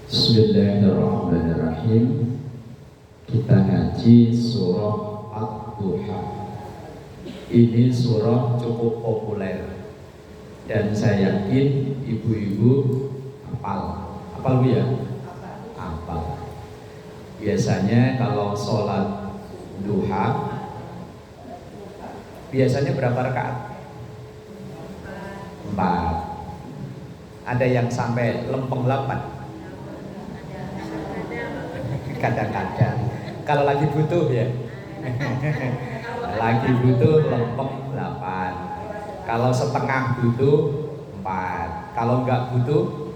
Bismillahirrahmanirrahim. Kita ngaji surah Ad-Duha. Ini surah cukup populer dan saya yakin ibu-ibu hafal. Hafal Bu ya? Hafal. Biasanya kalau sholat duha biasanya berapa rakaat? 4. Ada yang sampai lempeng 8. Kadang-kadang kalau lagi butuh ya lagi butuh lempeng 8, kalau setengah butuh 4, kalau enggak butuh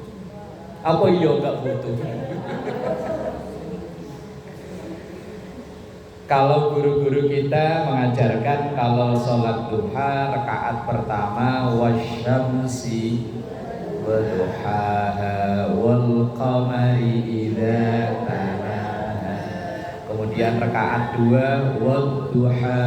apa iya enggak butuh kalau guru-guru kita mengajarkan kalau sholat duha rakaat pertama wasyamsi waduhaha wal qamari idza kemudian rakaat 2 wadduha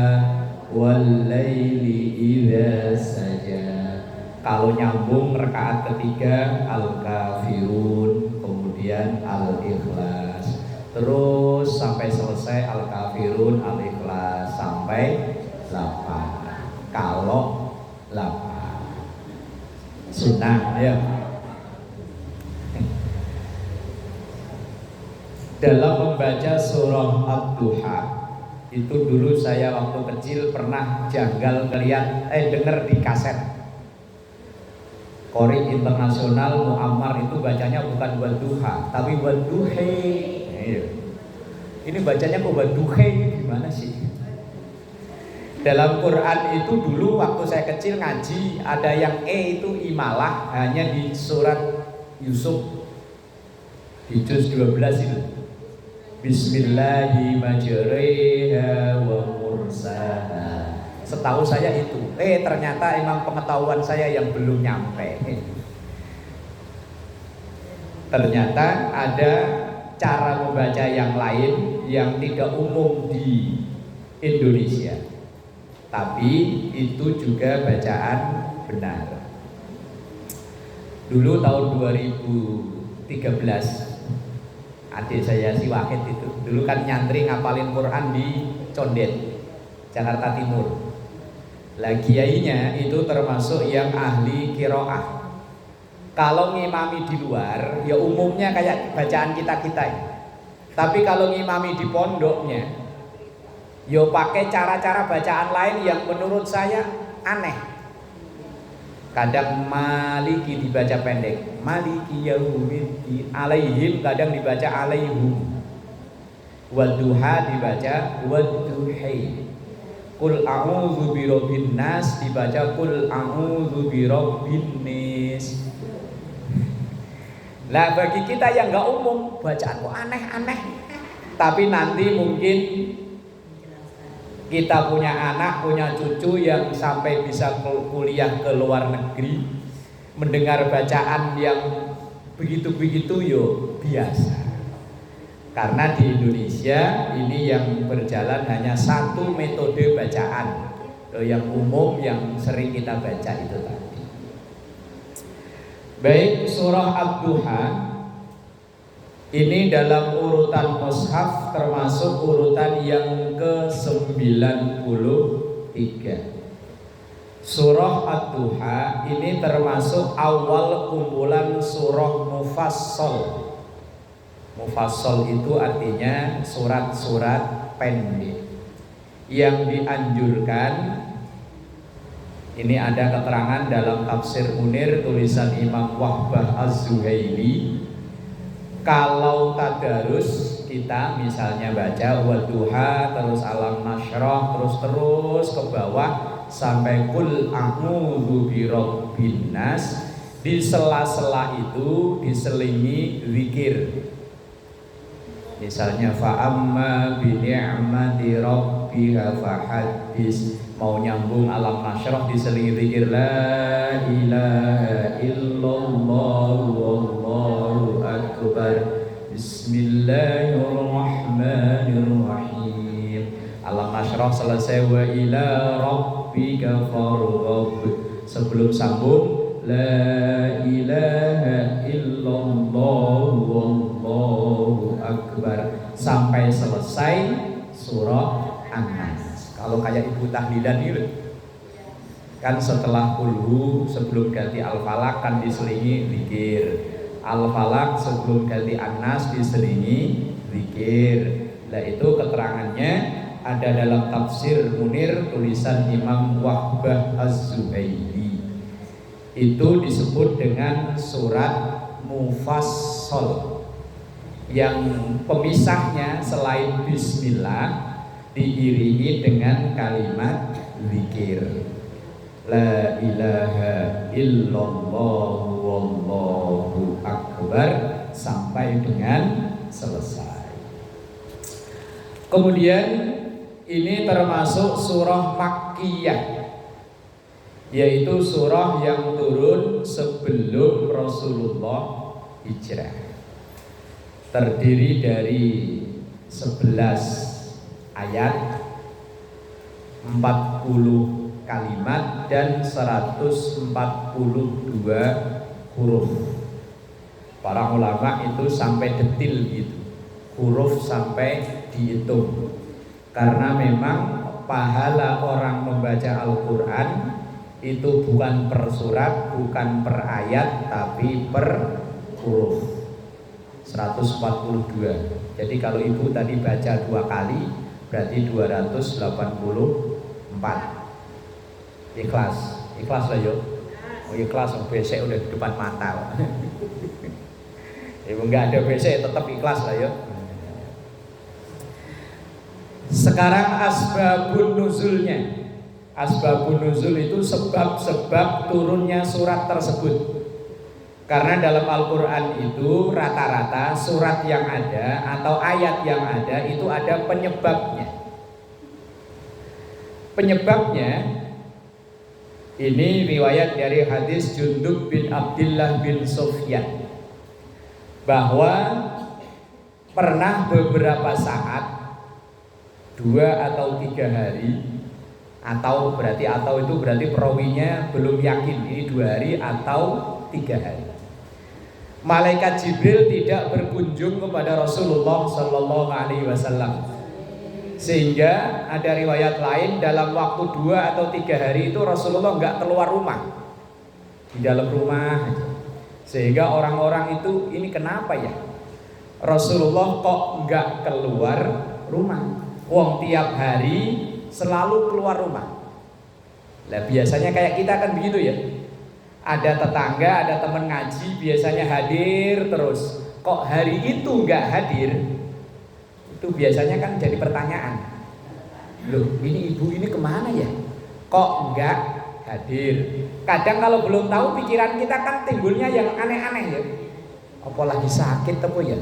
wal laili idza saja. Kalau nyambung rakaat ketiga al-kafirun, kemudian al-ikhlas. Terus sampai selesai al-kafirun, al-ikhlas sampai 8. Kalau 8 sunnah ya. Dalam membaca surah Ad-Duha itu dulu saya waktu kecil pernah janggal dengar di kaset. Qori internasional Muammar itu bacanya bukan Wadduha tapi Wadduhe. Ini bacanya kok Wadduhe, gimana sih? Dalam Quran itu dulu waktu saya kecil ngaji ada yang itu imalah hanya di surat Yusuf di juz 12 itu. Bismillahirrahmanirrahim wa mursaha. Setahu saya itu. Ternyata emang pengetahuan saya yang belum nyampe. Ternyata ada cara membaca yang lain yang tidak umum di Indonesia. Tapi itu juga bacaan benar. Dulu tahun 2013 adik saya si Wahid itu dulu kan nyantri ngapalin Quran di Condet, Jakarta Timur. Lah kiainya itu termasuk yang ahli qiraah. Kalau ngimami di luar ya umumnya kayak bacaan kita-kita. Tapi kalau ngimami di pondoknya ya pakai cara-cara bacaan lain yang menurut saya aneh. Kadang maliki dibaca pendek, maliki yaumiddin, alaihim kadang dibaca alaihum, wadduha dibaca wadduhai, qul a'udzu birabbin nas dibaca qul a'udzu birabbin nas. Lah bagi kita yang enggak umum bacaan kok aneh-aneh. Tapi nanti mungkin kita punya anak, punya cucu yang sampai bisa kuliah ke luar negeri, mendengar bacaan yang begitu-begitu yo biasa. Karena di Indonesia ini yang berjalan hanya satu metode bacaan, yang umum yang sering kita baca itu tadi. Baik, surah Ad-Duha ini dalam urutan mushaf termasuk urutan yang ke-93. Surah Ad-Duha ini termasuk awal kumpulan surah Mufassal. Mufassal itu artinya surat-surat pendek yang dianjurkan. Ini ada keterangan dalam tafsir Munir tulisan Imam Wahbah Az-Zuhaili. Kalau tadarus kita misalnya baca wadduha terus alam nasyrah terus ke bawah sampai qul a'udzu birabbin nas, di sela-sela itu diselingi zikir. Misalnya fa amma bi ni'mati rabbika fahaddis, mau nyambung alam nasyrah diselingi zikir la ilaha illallah wallahu akbar bismillahirrahmanirrahim. Alam nasyrah selesai wa ila rabbika farghab. Sebelum sambung La ilaha illallah wallahu akbar sampai selesai surah An-Nas. Kalau kayak ibu tahlilan itu kan setelah kulhu sebelum ganti al-falaq kan diselingi zikir, al-falaq sebelum ganti An-Nas diselingi zikir. Nah itu keterangannya ada dalam tafsir Munir tulisan Imam Wahbah Az-Zuhaili. Itu disebut dengan surat Mufassal yang pemisahnya selain bismillah diiringi dengan kalimat zikir la ilaha illallah wallahu akbar sampai dengan selesai. Kemudian ini termasuk surah Makkiyah, yaitu surah yang turun sebelum Rasulullah hijrah. Terdiri dari 11 ayat, 40 kalimat dan 142 huruf. Para ulama itu sampai detil gitu, huruf sampai dihitung. Karena memang pahala orang membaca Al-Quran itu bukan per surat, bukan per ayat, tapi per huruf. 142. Jadi kalau ibu tadi baca 2 kali berarti 284. Ikhlas lah yuk. Oh ikhlas, besek udah di depan mata. Ibu nggak ada besek tetap ikhlas lah yuk. Sekarang asbabun nuzulnya. Asbabun nuzul itu sebab-sebab turunnya surat tersebut. Karena dalam Al-Quran itu rata-rata surat yang ada atau ayat yang ada itu ada penyebabnya. Penyebabnya ini riwayat dari hadis Jundub bin Abdullah bin Sufyan, bahwa pernah beberapa saat 2 atau 3 hari, atau itu berarti perawinya belum yakin ini 2 hari atau 3 hari, malaikat Jibril tidak berkunjung kepada Rasulullah Sallallahu Alaihi Wasallam, sehingga ada riwayat lain dalam waktu 2 atau 3 hari itu Rasulullah nggak keluar rumah, di dalam rumah aja. Sehingga orang-orang itu ini kenapa ya Rasulullah kok nggak keluar rumah? Wong tiap hari selalu keluar rumah. Lah biasanya kayak kita kan begitu ya. Ada tetangga, ada teman ngaji biasanya hadir terus. Kok hari itu nggak hadir? Itu biasanya kan jadi pertanyaan. Loh, ini ibu ini kemana ya? Kok nggak hadir? Kadang kalau belum tahu pikiran kita kan timbulnya yang aneh-aneh ya. Apa lagi sakit apa ya?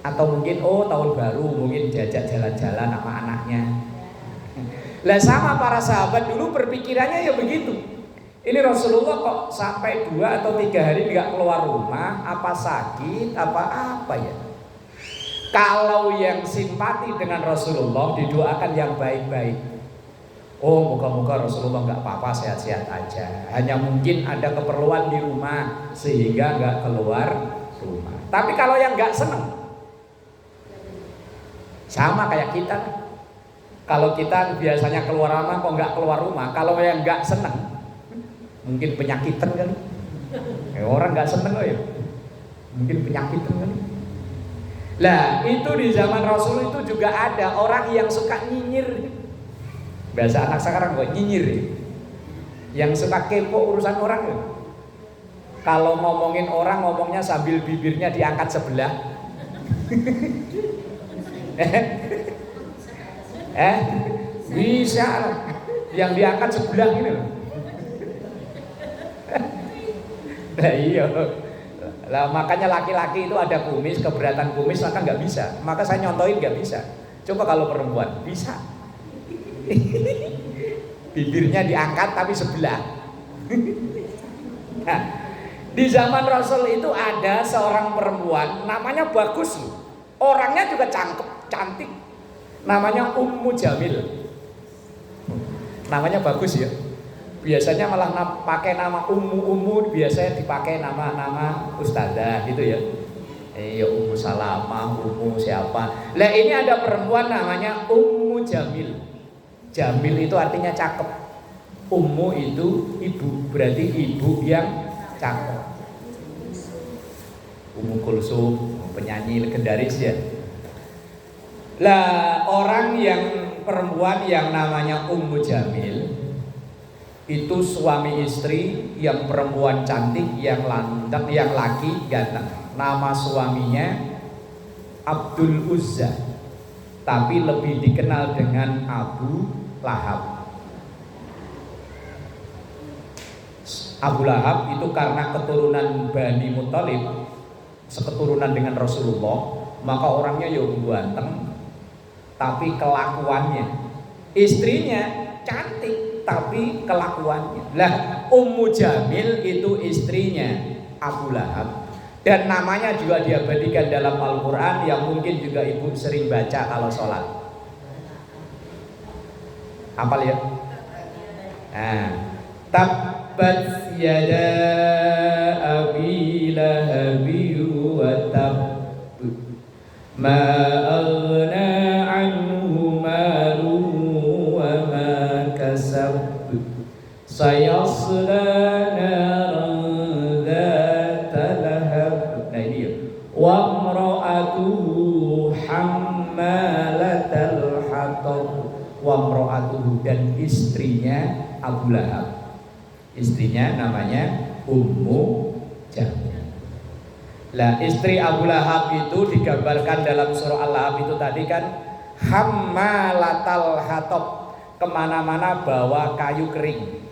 Atau mungkin tahun baru mungkin jajak jalan-jalan sama anaknya. Lah sama para sahabat dulu berpikirannya ya begitu. Ini Rasulullah kok sampai 2 atau 3 hari nggak keluar rumah, apa sakit, apa ya? Kalau yang simpati dengan Rasulullah didoakan yang baik-baik. Oh moga-moga Rasulullah nggak apa-apa, sehat-sehat aja. Hanya mungkin ada keperluan di rumah sehingga nggak keluar rumah. Tapi kalau yang nggak seneng, sama kayak kita. Kalau kita biasanya keluar rumah kok nggak keluar rumah. Kalau yang nggak seneng, mungkin penyakitan kali. Orang nggak seneng kok ya, mungkin penyakitan kali. Lah itu di zaman Rasul itu juga ada orang yang suka nyinyir. Bahasa anak sekarang kok nyinyir, yang suka kepo urusan orang ya. Kalau ngomongin orang ngomongnya sambil bibirnya diangkat sebelah. Bisa yang diangkat sebelah ini loh. Nah iya lah, makanya laki-laki itu ada kumis, keberatan kumis maka nggak bisa. Maka saya nyontohin nggak bisa. Coba kalau perempuan bisa. Bibirnya diangkat tapi sebelah. Nah, di zaman Rasul itu ada seorang perempuan namanya bagus loh. Orangnya juga cantik. Namanya Ummu Jamil. Namanya bagus ya. Biasanya malah pakai nama ummu, biasanya dipakai nama ustazah gitu ya. Ya Ummu Salamah, Ummu siapa. Lah ini ada perempuan namanya Ummu Jamil. Jamil itu artinya cakep. Ummu itu ibu, berarti ibu yang cakep. Ummu Kulsum, penyanyi legendaris ya. Lah orang yang perempuan yang namanya Ummu Jamil itu suami istri yang perempuan cantik, yang lantang, yang laki ganteng. Nama suaminya Abdul Uzza, tapi lebih dikenal dengan Abu Lahab. Abu Lahab itu karena keturunan Bani Muthalib, seketurunan dengan Rasulullah, maka orangnya ya ganteng, tapi kelakuannya, istrinya cantik tapi kelakuannya. Lah Ummu Jamil itu istrinya Abu Lahab, dan namanya juga diabadikan dalam Al-Quran yang mungkin juga ibu sering baca kalau sholat. Hafal ya? Nah, tabbat yada abi lahabi wa tab ma aghna anhu maluhu wa ma kasab sayasla naran dzata lahab. Nah ini ya, wa imra'atuhu hammalatal hatab, wa imra'atuhu, dan istrinya Abu Lahab. Istrinya namanya Ummu Jamil. Lah istri Abu Lahab itu digambarkan dalam surah Al-Lahab itu tadi kan hammalatal hatab, kemana-mana bawa kayu kering.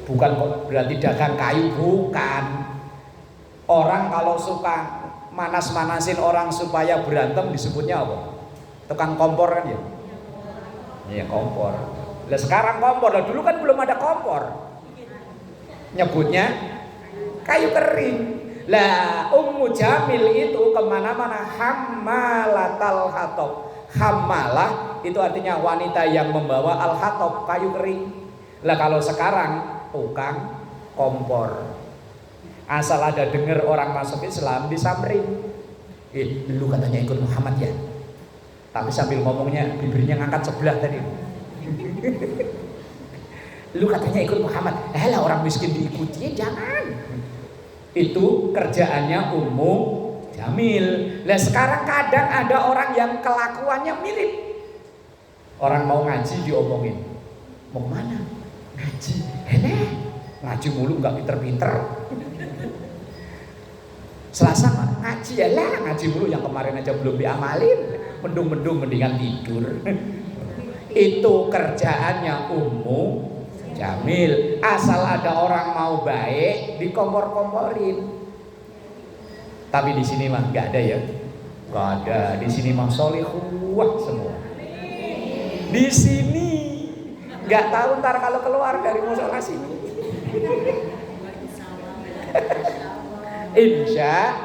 Bukan berarti dagang kayu, bukan. Orang kalau suka manas-manasin orang supaya berantem disebutnya apa? Tukang kompor kan ya? Iya kompor. Lah sekarang kompor, lah dulu kan belum ada kompor. Nyebutnya kayu kering. Lah Ummu Jamil itu kemana-mana hammalatal hatab. Hammalah itu artinya wanita yang membawa al-hatab, kayu kering. Lah kalau sekarang tukang kompor. Asal ada dengar orang masuk Islam disamperin. Lu katanya ikut Muhammad ya? Tapi sambil ngomongnya bibirnya ngangkat sebelah tadi. Lu katanya ikut Muhammad. Lah orang miskin diikuti, jangan. Itu kerjaannya Ummu Jamil. Lah sekarang kadang ada orang yang kelakuannya mirip. Orang mau ngaji diomongin. Mau kemana? Ngaji. Ngaji mulu nggak pinter-pinter. Selasa ngaji ya lah, ngaji mulu yang kemarin aja belum diamalin. Mendung-mendung mendingan tidur. Itu kerjaannya Ummu Jamil. Asal ada orang mau baik dikompor-komporin. Tapi di sini mah nggak ada ya, nggak ada. Di sini mah sholihah semua. Di sini nggak tahu ntar kalau keluar dari musola sini. Insya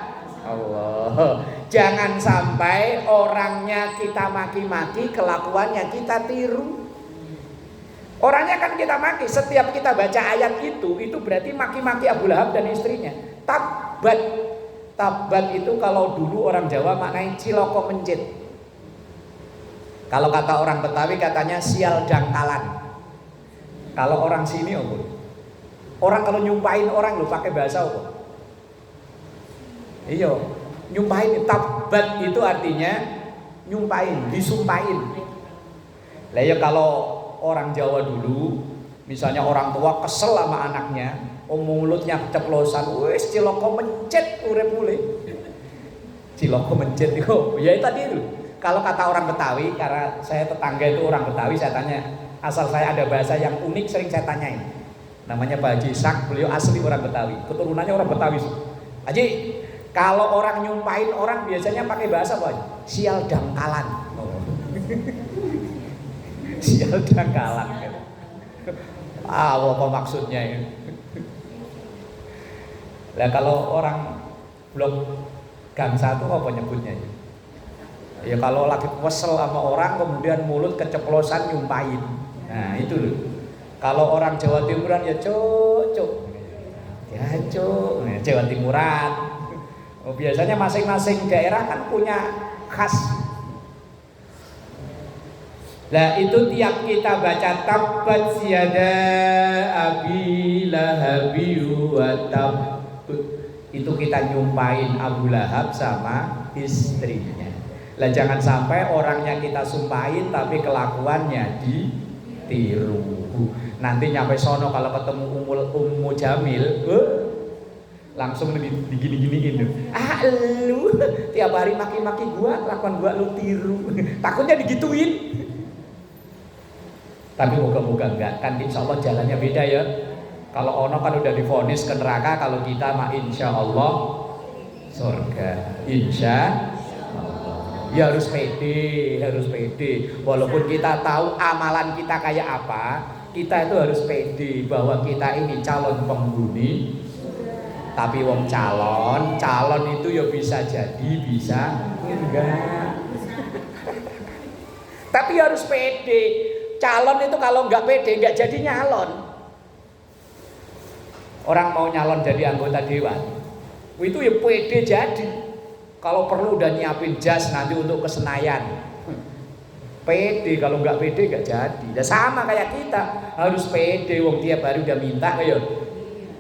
Allah. Jangan sampai orangnya kita maki-maki, kelakuannya kita tiru. Orangnya kan kita maki, setiap kita baca ayat itu berarti maki-maki Abu Lahab dan istrinya. Tabat. Tabat itu kalau dulu orang Jawa maknanya ciloko mencit. Kalau kata orang Betawi katanya sial dangkalan. Kalau orang sini apa? Orang kalau nyumpahin orang lo pakai bahasa apa? Iya, nyumpahin. Tabat itu artinya nyumpahin, disumpahin. Lah ya kalau orang Jawa dulu, misalnya orang tua kesel sama anaknya, mulutnya keceplosan, wes ciloko mencet urip mulai. Ciloko mencet itu, ya itu tadi itu. Kalau kata orang Betawi, karena saya tetangga itu orang Betawi, saya tanya, asal saya ada bahasa yang unik sering saya tanyain. Namanya Pak Haji Sak, beliau asli orang Betawi, keturunannya orang Betawi. Haji, kalau orang nyumpahin orang biasanya pakai bahasa apa? Sial dangkalan. Oh. Sial dangkalan. Apa maksudnya ini? Lah kalau orang blok gang 1 apa nyebutnya? Ya kalau lagi kesel sama orang kemudian mulut keceplosan nyumpahin. Nah itu loh. Kalau orang Jawa Timuran ya cuk. Ya cuk, Jawa Timuran. Oh, biasanya masing-masing daerah kan punya khas. Nah itu tiap kita baca tabbat yada abi lahabi wa tab, itu kita nyumpahin Abu Lahab sama istrinya. Lah jangan sampai orangnya kita sumpahin tapi kelakuannya ditiru. Nanti nyampe sono kalau ketemu Ummu Jamil, langsung digini-giniin. Ah lu tiap hari maki-maki gua, kelakuan gua lu tiru. Takutnya digituin. Tapi moga-moga enggak, kan insya Allah jalannya beda ya. Kalau ono kan udah divonis ke neraka, kalau kita mah insya Allah surga. Insya Allah. Ya harus pede, Walaupun kita tahu amalan kita kayak apa, kita itu harus pede bahwa kita ini calon penghuni. Tapi wong calon itu ya bisa jadi, bisa enggak. Tapi harus pede. Calon itu kalau nggak pede nggak jadi nyalon. Orang mau nyalon jadi anggota dewan, itu ya pede jadi. Kalau perlu udah nyiapin jas nanti untuk ke Senayan. Pede, kalau nggak pede nggak jadi. Dan sama kayak kita harus pede. Wong tiap hari udah minta kayak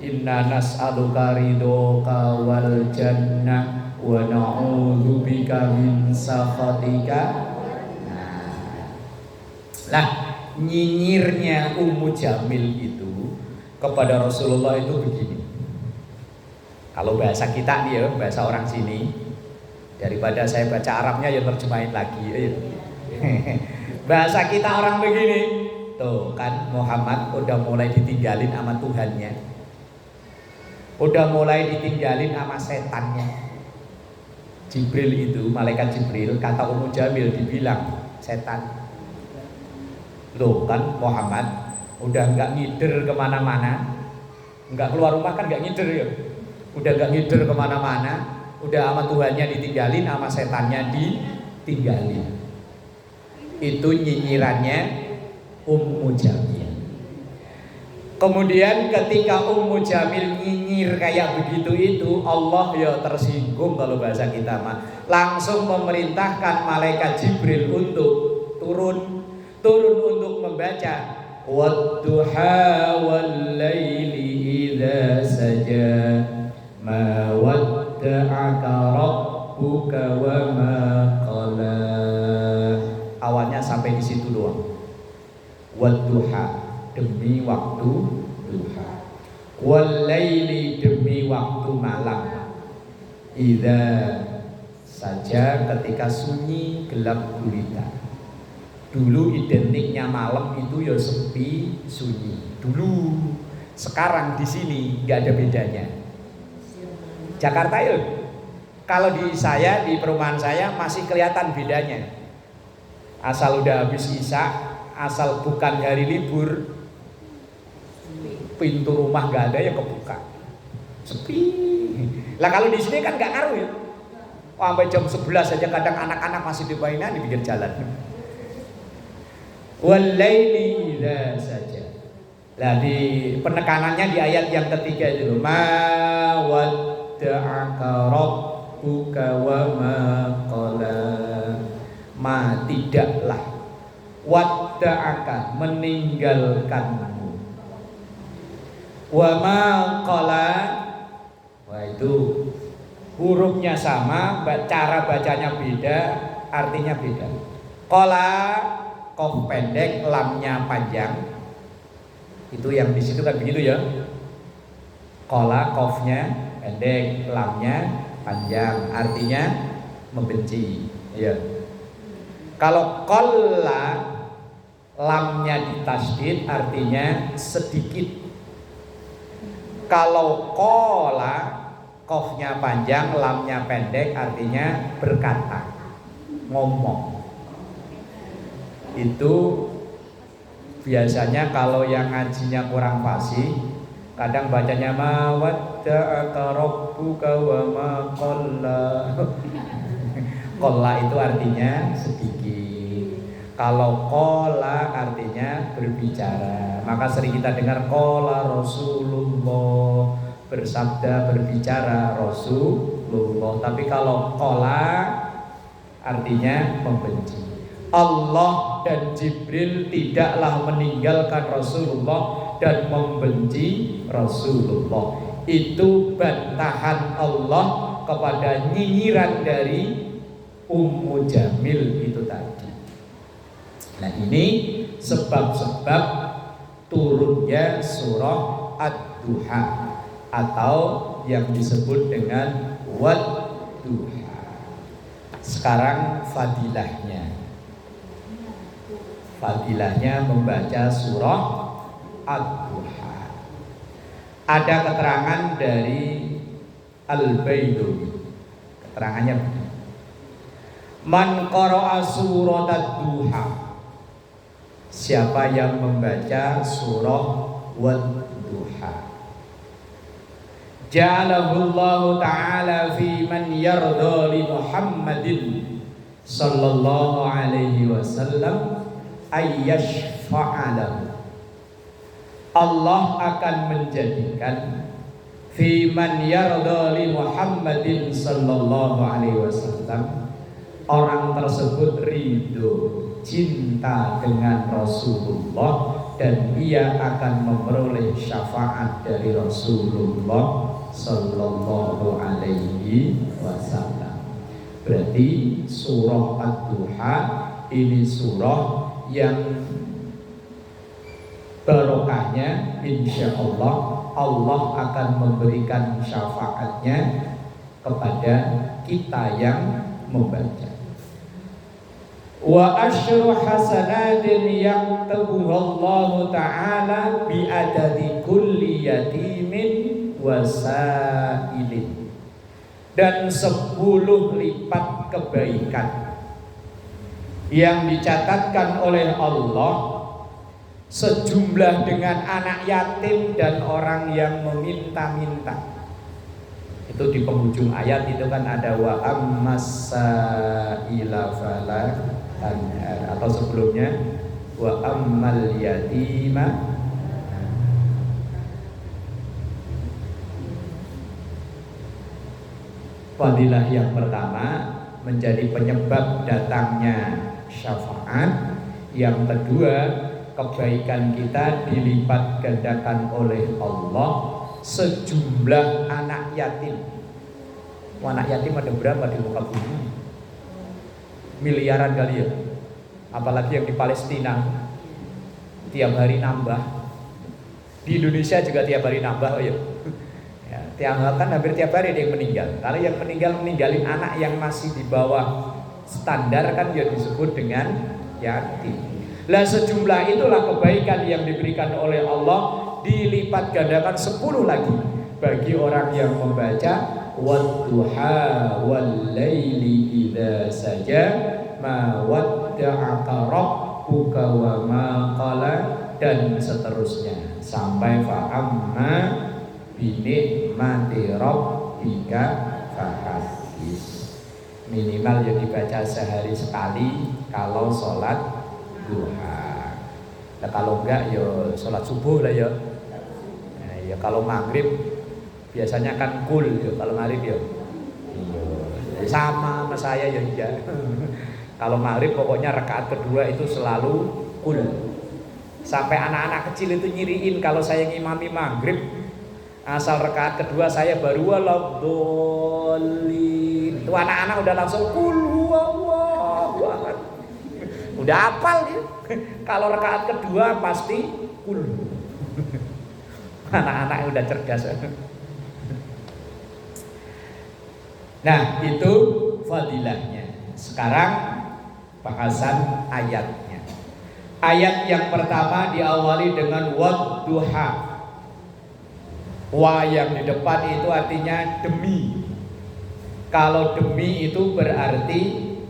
inna nas'aluka ridhoka wal jannah wa na'udzubika min sakhatika. Nah, nyinyirnya Ummu Jamil itu kepada Rasulullah itu begini. Kalau bahasa kita nih ya, bahasa orang sini, daripada saya baca Arabnya ya terjemahin lagi. Bahasa kita orang begini. Tuh kan Muhammad udah mulai ditinggalin sama Tuhannya. Udah mulai ditinggalin sama setannya. Jibril itu, malaikat Jibril, kata Ummu Jamil dibilang setan. Loh kan Muhammad udah nggak ngider kemana-mana, nggak keluar rumah kan nggak ngider ya, udah nggak ngider kemana-mana, udah sama Tuhannya ditinggalin, sama setannya ditinggalin. Itu nyinyirannya Ummu Jamil. Kemudian ketika Ummu Jamil nyinyir kayak begitu itu, Allah ya tersinggung kalau bahasa kita mah, langsung memerintahkan malaikat Jibril untuk turun untuk membaca wadduha wal laili idza saja ma wadda'aka rabbuka wa ma qala. Awalnya sampai di situ doang. Wadduha, demi waktu duha. Wal laili, demi waktu malam. Idza saja, ketika sunyi gelap gulita. Dulu identiknya malam itu ya sepi, sunyi. Dulu, sekarang di sini nggak ada bedanya. Jakarta ya, kalau di saya di perumahan saya masih kelihatan bedanya. Asal udah habis isya, asal bukan hari libur, pintu rumah nggak ada yang kebuka, sepi. Lah kalau di sini kan nggak ngaruh ya. Sampai jam 11 saja kadang anak-anak masih di mainan di pinggir jalan. Walaili idza saja. Lah di penekanannya di ayat yang ketiga itu ma wadda'aka rabbuka wa ma qala. Ma, tidaklah, wadda'aka, meninggalkanmu, wa ma qala. Wah itu hurufnya sama, cara bacanya beda, artinya beda. Qala qaf pendek, lamnya panjang. Itu yang di situ kan begitu ya. Qala qafnya pendek, lamnya panjang, artinya membenci. Ya. Kalau qalla lamnya ditasdid artinya sedikit. Kalau qala qafnya panjang, lamnya pendek, artinya berkata, ngomong. Itu biasanya kalau yang ngajinya kurang fasih, kadang bacanya ma wadda'aka rabbuka wa ma qalla. Qalla itu artinya sedikit. Kalau qala artinya berbicara. Maka sering kita dengar qala Rasulullah, bersabda, berbicara Rasulullah. Tapi kalau qala artinya membenci. Allah dan Jibril tidaklah meninggalkan Rasulullah dan membenci Rasulullah. Itu bantahan Allah kepada nyinyiran dari Ummu Jamil itu tadi. Nah, ini sebab-sebab turunnya surah Ad-Duha atau yang disebut dengan Wad-Duha. Sekarang fadilahnya. Fadilahnya membaca surah Ad-Duha. Ada keterangan dari Al-Baidawi. Keterangannya begini. Man qara'a surat Ad-Duha, siapa yang membaca surah Wad-Duha, ja'alahu Allah ta'ala fi man yarda li Muhammadin sallallahu alaihi wasallam ayyashfa'alahu. Allah akan menjadikan fi man yarda li Muhammadin sallallahu alaihi wasallam, orang tersebut ridho, cinta dengan Rasulullah, dan ia akan memperoleh syafaat dari Rasulullah sallallahu alaihi wasallam. Berarti surah Ad-Duha ini surah yang barokahnya insya Allah akan memberikan syafaatnya kepada kita yang membaca. Wa asyru hasanatin yaktubuha Allah ta'ala bi adadi kulli yatimin wa sa'ilin, dan 10 lipat kebaikan yang dicatatkan oleh Allah sejumlah dengan anak yatim dan orang yang meminta-minta. Itu di penghujung ayat itu kan ada wa ammasaila fala tanhar, atau sebelumnya wa ammal yatima fadilah yang pertama menjadi penyebab datangnya syafaat. Yang kedua, kebaikan kita dilipat gandakan oleh Allah sejumlah anak yatim. Anak yatim ada berapa di muka bumi? Miliaran kali ya. Apalagi yang di Palestina tiap hari nambah. Di Indonesia juga tiap hari nambah ya. Tiap hari kan hampir tiap hari ada yang meninggal. Kalau yang meninggalin anak yang masih di bawah standar kan ya disebut dengan yatim. Lah sejumlah itulah kebaikan yang diberikan oleh Allah, dilipat gandakan 10 lagi bagi orang yang membaca Wad-Duha wal-laili idza saja ma wadda'aka rabbuka wa ma qala, dan seterusnya sampai fa amma bi ni'mati rabbika fahaddits. Minimal yang dibaca sehari sekali kalau sholat duha. Nah, kalau enggak ya sholat subuh lah ya. Nah, ya kalau maghrib biasanya kan kul ya, kalau maghrib ya. Iya. Sama saya ya iya. Kalau maghrib pokoknya rakaat kedua itu selalu kul. Sampai anak-anak kecil itu nyiriin kalau saya ngimami maghrib, asal rakaat kedua saya baru waladhdallin. Itu anak-anak udah langsung kul huwallahu ahad. Udah hafal ya. Kalau rakaat kedua pasti kul. Anak-anak udah cerdas. Nah, itu fadilahnya. Sekarang bahasan ayatnya. Ayat yang pertama diawali dengan Wad-Duha. Wa yang di depan itu artinya demi. Kalau demi itu berarti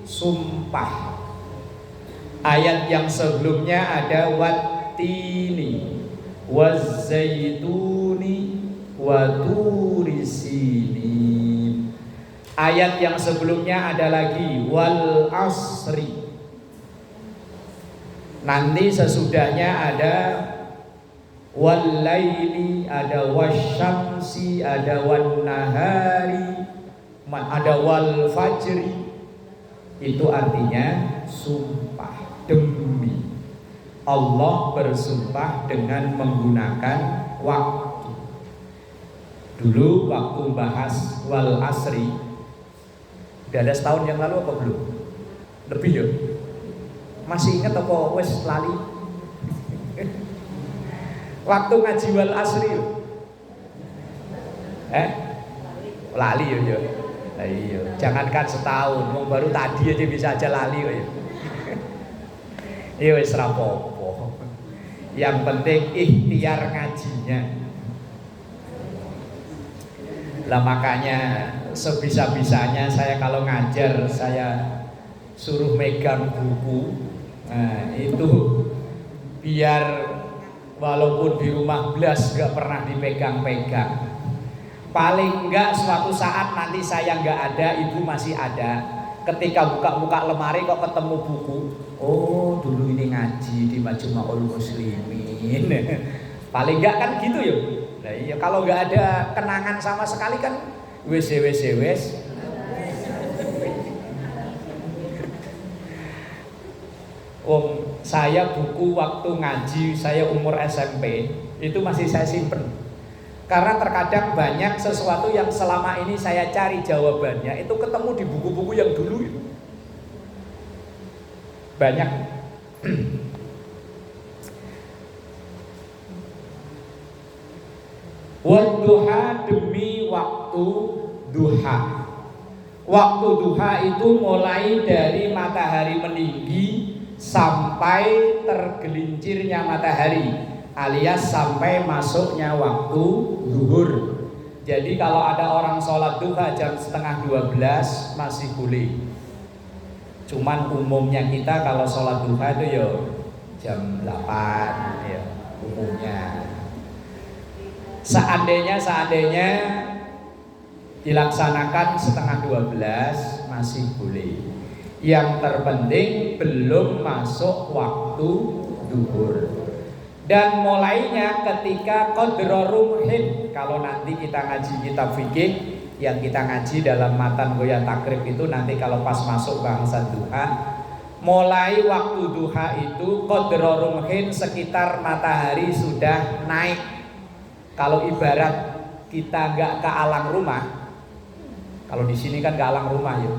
sumpah. Ayat yang sebelumnya ada Wattini Wazzaituni Waturisini. Ayat yang sebelumnya ada lagi wal asri Nanti sesudahnya ada wal-laili, ada wasyamsi, ada wan-nahari, ada wal-fajri. Itu artinya sumpah, demi. Allah bersumpah dengan menggunakan waktu. Dulu waktu bahas wal asri, udah ada setahun yang lalu apa belum? Lebih ya? Masih ingat apa wes lali? Waktu ngaji wal asri lali ya. Iya, jangankan setahun, mau baru tadi aja bisa aja lali ya. Iya wis rapopo. Yang penting ikhtiar ngajinya. Lah makanya sebisa-bisanya saya kalau ngajar saya suruh megang buku. Nah, itu biar walaupun di rumah belas gak pernah dipegang-pegang. Paling enggak suatu saat nanti saya enggak ada, ibu masih ada. Ketika buka-buka lemari kok ketemu buku. Oh, dulu ini ngaji di Majmu'ul Muslimin. Paling enggak kan gitu ya. Nah, iya kalau enggak ada kenangan sama sekali kan wes. Saya buku waktu ngaji saya umur SMP itu masih saya simpen. Karena terkadang banyak sesuatu yang selama ini saya cari jawabannya itu ketemu di buku-buku yang dulu itu. Banyak. Wadduha, demi waktu duha. Waktu duha itu mulai dari matahari meninggi sampai tergelincirnya matahari, alias sampai masuknya waktu zuhur. Jadi kalau ada orang sholat duha jam 11:30 masih boleh. Cuman umumnya kita kalau sholat duha itu ya jam 8 ya umumnya. Seandainya dilaksanakan 11:30 masih boleh. Yang terpenting belum masuk waktu zuhur. Dan mulainya ketika qadra rumhin. Kalau nanti kita ngaji kitab fikih yang kita ngaji dalam matan Ghoyah Takrib itu, nanti kalau pas masuk bahasa duha, mulai waktu duha itu qadra rumhin sekitar matahari sudah naik. Kalau ibarat kita nggak ke alang rumah, kalau di sini kan ke alang rumah ya.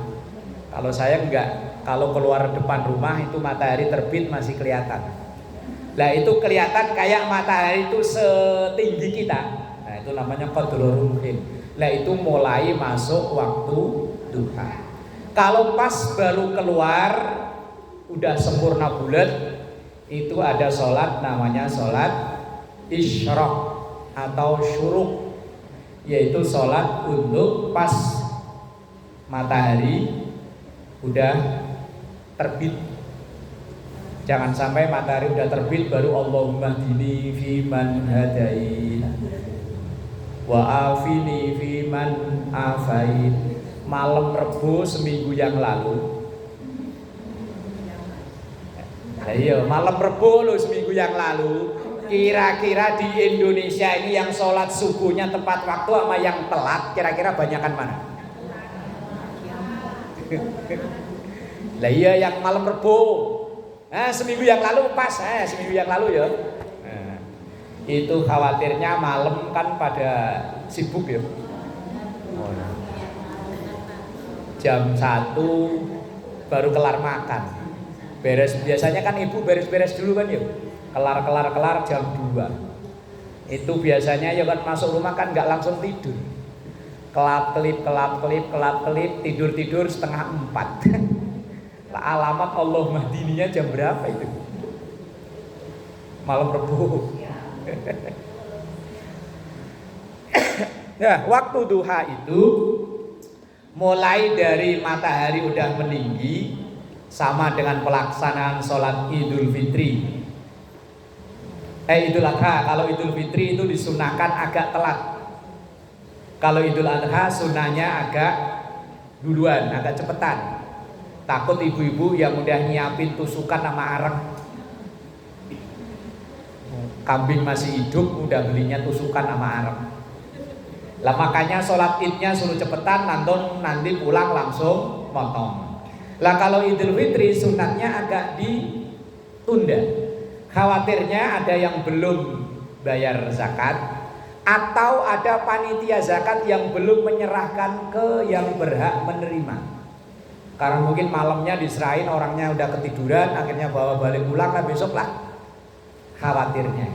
Kalau saya enggak, kalau keluar depan rumah itu matahari terbit masih kelihatan. Nah itu kelihatan kayak matahari itu setinggi kita. Nah itu namanya qadrul rumhin. Nah itu mulai masuk waktu duha. Kalau pas baru keluar udah sempurna bulat, itu ada sholat namanya sholat isyraq atau syuruk, yaitu sholat untuk pas matahari udah terbit. Jangan sampai matahari udah terbit baru Allahumma hdini fiman hadait wa afini fiman afait. Malam Rebo seminggu yang lalu. Ayo, malam Rebo loh seminggu yang lalu. Kira-kira di Indonesia ini yang sholat subuhnya tepat waktu sama yang telat, kira-kira banyakan mana? Lah iya yang malam Rebo. Seminggu yang lalu pas, seminggu yang lalu ya. Itu khawatirnya malam kan pada sibuk ya. Jam 1 baru kelar makan. Beres, biasanya kan ibu beres-beres dulu kan ya. Kelar jam 2. Itu biasanya ya kan masuk rumah kan nggak langsung tidur. Kelap-kelip, tidur 3:30. Alamat Allah Mahdininya jam berapa itu? Malam Rebo. Ya, waktu duha itu mulai dari matahari udah meninggi, sama dengan pelaksanaan sholat Idul Fitri. Idul Adha. Kalau Idul Fitri itu disunahkan agak telat. Kalau Idul Adha sunahnya agak duluan, agak cepetan. Takut ibu-ibu yang udah nyiapin tusukan sama areng Kambing masih hidup udah belinya tusukan sama Arab. Lah makanya sholat idnya suruh cepetan, nanti pulang langsung motong. Lah kalau Idul Fitri sunatnya agak ditunda. Khawatirnya ada yang belum bayar zakat, atau ada panitia zakat yang belum menyerahkan ke yang berhak menerima. Karena mungkin malamnya diserahin, orangnya udah ketiduran, akhirnya bawa balik pulang, lah besok lah. Khawatirnya.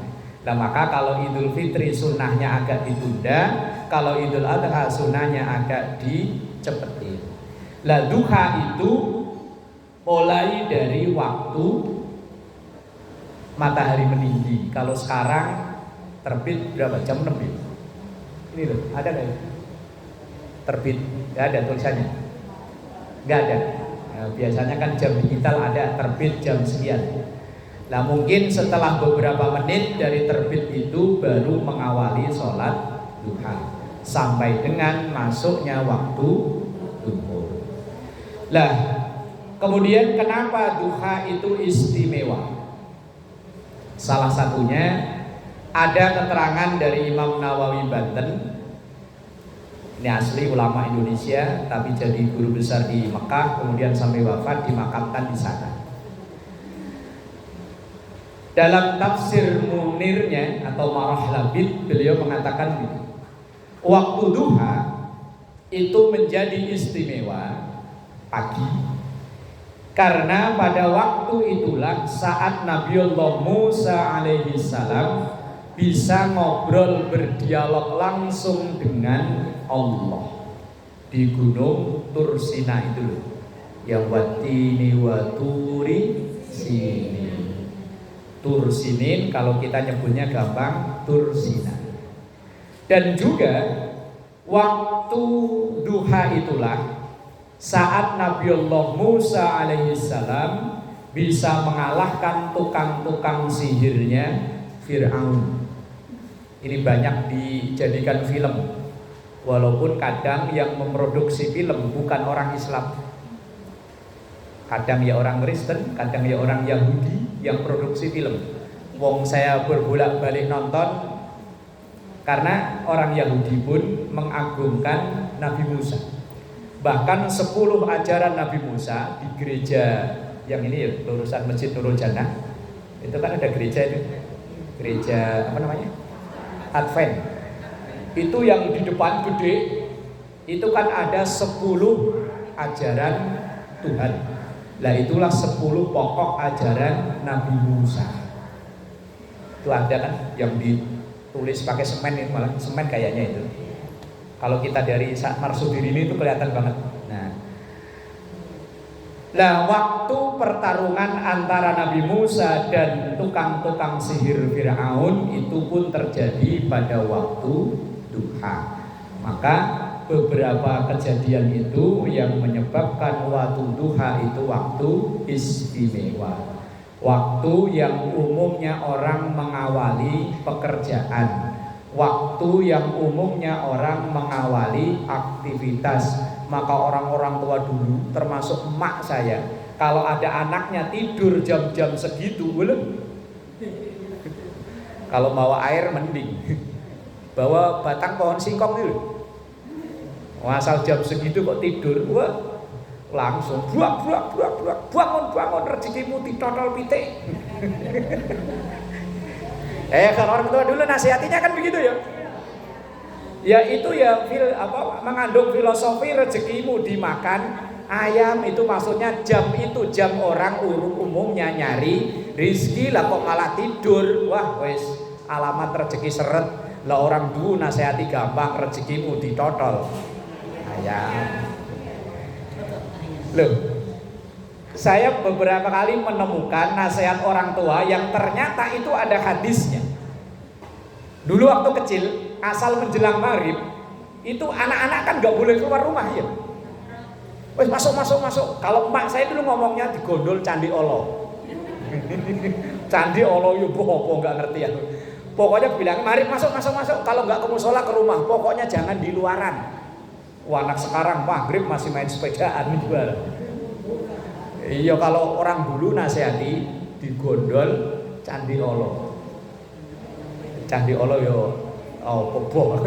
Nah maka kalau Idul Fitri sunnahnya agak ditunda, kalau Idul Adha sunnahnya agak dicepetin. Lah duha itu mulai dari waktu matahari meninggi. Kalau sekarang terbit berapa? Jam 6 ya? Ini loh, ada nggak ya? Terbit, nggak ada tulisannya? Nggak ada. Nah, biasanya kan jam digital ada terbit jam sekian. Nah mungkin setelah beberapa menit dari terbit itu baru mengawali sholat duha sampai dengan masuknya waktu duhur. Lah kemudian kenapa duha itu istimewa? Salah satunya ada keterangan dari Imam Nawawi Banten. Ini asli ulama Indonesia tapi jadi guru besar di Mekah, kemudian sampai wafat dimakamkan di sana. Dalam tafsir Munirnya atau Marah Labid, beliau mengatakan begini, waktu duha itu menjadi istimewa pagi karena pada waktu itulah saat Nabiullah Musa alaihi salam bisa ngobrol berdialog langsung dengan Allah di gunung Tur Sina itu loh, yang watini waturi sini. Tur Sinin kalau kita nyebutnya gampang Tur Sina. Dan juga waktu duha itulah saat Nabiullah Musa alaihissalam bisa mengalahkan tukang-tukang sihirnya Fir'aun. Ini banyak dijadikan film, walaupun kadang yang memproduksi film bukan orang Islam. Kadang ya orang Kristen, kadang ya orang Yahudi yang produksi film. Wong saya berbolak-balik nonton karena orang Yahudi pun mengagungkan Nabi Musa. Bahkan 10 ajaran Nabi Musa di gereja yang ini ya, lurusan Masjid Nurul Jannah. Itu kan ada gereja itu. Gereja apa namanya? Advent. Itu yang di depan gede. Itu kan ada 10 ajaran Tuhan. Lah itulah 10 pokok ajaran Nabi Musa. Itu ada kan yang ditulis pakai semen, ini malah semen kayaknya itu. Kalau kita dari Marsudiri ini itu kelihatan banget. Nah, waktu pertarungan antara Nabi Musa dan tukang-tukang sihir Fir'aun itu pun terjadi pada waktu duha. Maka beberapa kejadian itu yang menyebabkan waktu duha itu waktu istimewa, waktu yang umumnya orang mengawali pekerjaan, waktu yang umumnya orang mengawali aktivitas. Maka orang-orang tua dulu termasuk emak saya, kalau ada anaknya tidur jam-jam segitu belum, kalau bawa air mending bawa batang pohon singkong dulu. Asal jam segitu kok tidur, wah langsung buak bangun rezekimu ditotol pitik. Kalau orang tua dulu nasihatinya kan begitu ya. Ya itu ya mengandung filosofi rezekimu dimakan ayam, itu maksudnya jam itu jam orang umumnya nyari rizki, lah kok malah tidur, wah wes alamat rezeki seret. Lah orang dulu nasihati gampang, rezekimu ditotol ayam. Loh, saya beberapa kali menemukan nasihat orang tua yang ternyata itu ada hadisnya. Dulu waktu kecil, asal menjelang maghrib, itu anak-anak kan gak boleh keluar rumah ya. Wes masuk. Kalau emak saya dulu ngomongnya di gondol Candi Olo. Candi Olo yo apa nggak ngerti ya. Pokoknya bilang mari masuk. Kalau nggak ke musola ke rumah, pokoknya jangan di luaran. Wah, anak sekarang maghrib masih main sepedaan juga. Iya, kalau orang dulu nasihati di gondol Candi Olo. Candi Allah yo popo.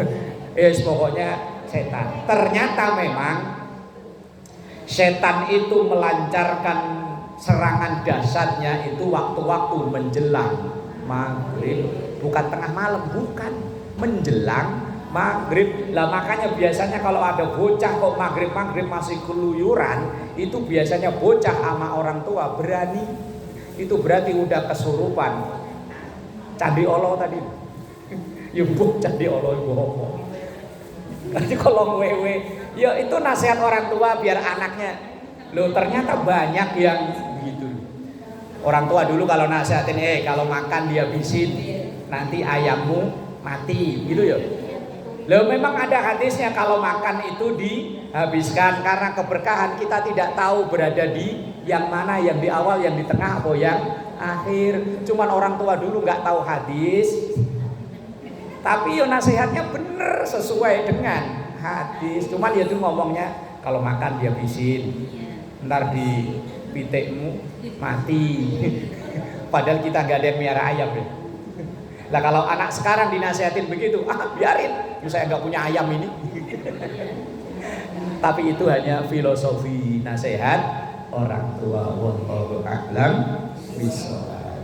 Pokoknya setan. Ternyata memang setan itu melancarkan serangan dahsyatnya itu waktu-waktu menjelang maghrib, bukan tengah malam, bukan, menjelang maghrib. Lah makanya biasanya kalau ada bocah kok maghrib masih keluyuran, itu biasanya bocah sama orang tua berani, itu berarti udah kesurupan. Candi Allah tadi, yuk candi Allah bohong. Nanti kalau wewe, ya itu nasihat orang tua biar anaknya. Loh ternyata banyak yang begitu. Orang tua dulu kalau nasihatin, kalau makan dihabisin, nanti ayammu mati, gitu ya. Loh memang ada hadisnya kalau makan itu dihabiskan karena keberkahan. Kita tidak tahu berada di yang mana, yang di awal, yang di tengah, atau yang akhir. Cuman orang tua dulu nggak tahu hadis. Tapi yo nasihatnya bener sesuai dengan hadis. Cuman dia tuh ngomongnya kalau makan dihabisin, ntar di pitekmu mati. Padahal kita nggak ada yang miara ayam deh. Lah kalau anak sekarang dinasihatin begitu, biarin, saya nggak punya ayam ini. Tapi itu hanya filosofi nasihat orang tua. Wallahu a'lam bishawab.